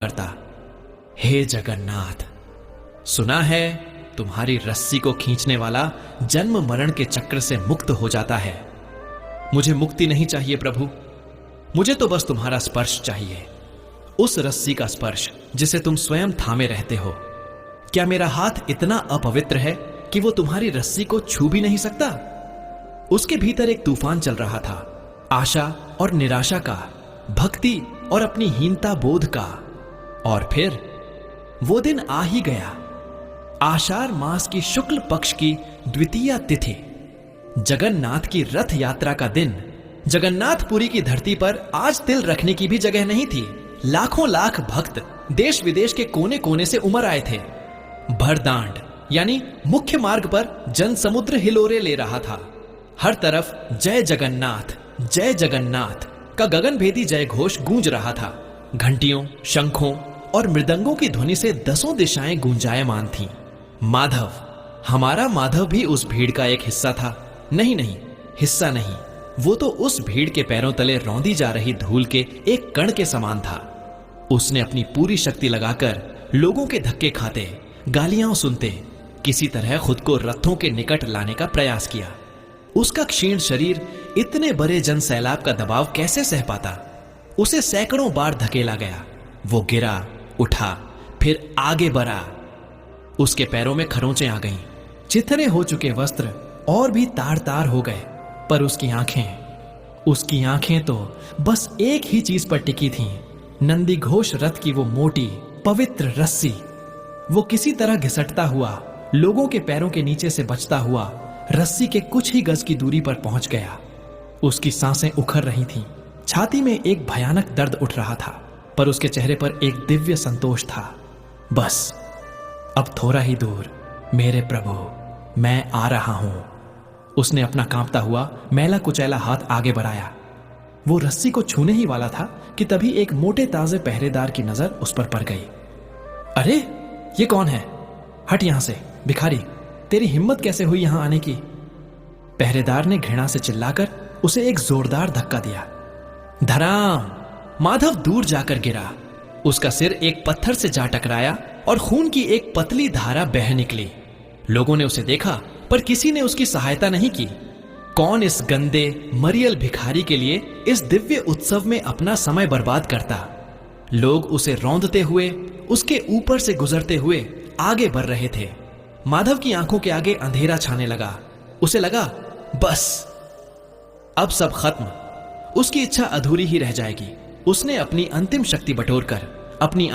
करता, हे जगन्नाथ, सुना है तुम्हारी रस्सी को खींचने वाला जन्म मरण के चक्र से मुक्त हो जाता है। मुझे मुक्ति नहीं चाहिए प्रभु, मुझे तो बस तुम्हारा स्पर्श चाहिए, उस रस्सी का स्पर्श जिसे तुम स्वयं थामे रहते हो। क्या मेरा हाथ इतना अपवित्र है कि वो तुम्हारी रस्सी को छू भी नहीं सकता? उसके भीतर एक तूफान चल रहा था, आशा और निराशा का, भक्ति और अपनी हीनता बोध का। और फिर वो दिन आ ही गया, आषाढ़ मास की शुक्ल पक्ष की द्वितीया तिथि, जगन्नाथ की रथ यात्रा का दिन। जगन्नाथपुरी की धरती पर आज तिल रखने की भी जगह नहीं थी। लाखों लाख भक्त देश विदेश के कोने कोने से उमड़ आए थे। भरदांड यानी मुख्य मार्ग पर जन समुद्र हिलोरे ले रहा था। हर तरफ जय जगन्नाथ का गगनभेदी जय घोष गूंज रहा था। घंटियों, शंखों और मृदंगों की ध्वनि से दसों दिशाएं गूंजायमान थीं। माधव, हमारा माधव भी उस भीड़ का एक हिस्सा था। नहीं, हिस्सा नहीं, वो तो उस भीड़ के पैरों तले रौंदी जा रही धूल के एक कण के समान था। उसने अपनी पूरी शक्ति लगाकर लोगों के धक्के खाते, गालियां सुनते, किसी तरह खुद को रथों के निकट लाने का प्रयास किया। उसका क्षीण शरीर इतने बड़े जन सैलाब का दबाव कैसे सह पाता? उसे सैकड़ों बार धकेला गया। वो गिरा, उठा, फिर आगे बढ़ा। उसके पैरों में खरोंचें आ गईं। चिथरे हो चुके वस्त्र और भी तार तार हो गए, पर उसकी आंखें तो बस एक ही चीज पर टिकी थीं, नंदी घोष रथ की वो मोटी पवित्र रस्सी। वो किसी तरह घिसटता हुआ, लोगों के पैरों के नीचे से बचता हुआ रस्सी के कुछ ही गज की दूरी पर पहुंच गया। उसकी सांसें उखड़ रही थीं, छाती में एक भयानक दर्द उठ रहा था, पर उसके चेहरे पर एक दिव्य संतोष था। बस अब थोड़ा ही दूर, मेरे प्रभु, मैं आ रहा हूं। उसने अपना कांपता हुआ मैला कुचैला हाथ आगे बढ़ाया। वो रस्सी को छूने ही वाला था कि तभी एक मोटे ताजे पहरेदार की नजर उस पर पड़ गई। अरे, ये कौन है? हट यहां से भिखारी, तेरी हिम्मत कैसे हुई यहां आने की? पहरेदार ने घृणा से चिल्लाकर उसे एक जोरदार धक्का दिया। धराम! माधव दूर जाकर गिरा। उसका सिर एक पत्थर से जा टकराया और खून की एक पतली धारा बह निकली। लोगों ने उसे देखा, पर किसी ने उसकी सहायता नहीं की। कौन इस गंदे मरियल भिखारी के लिए इस दिव्य उत्सव में अपना समय बर्बाद करता? लोग उसे रौंदते हुए, उसके ऊपर से गुजरते हुए आगे बढ़ रहे थे। माधव की आंखों के आगे अंधेरा छाने लगा। उसे लगा, बस अब सब खत्म, उसकी इच्छा अधूरी ही रह जाएगी। उसने अपनी अंतिम शक्ति बटोरकर अपनी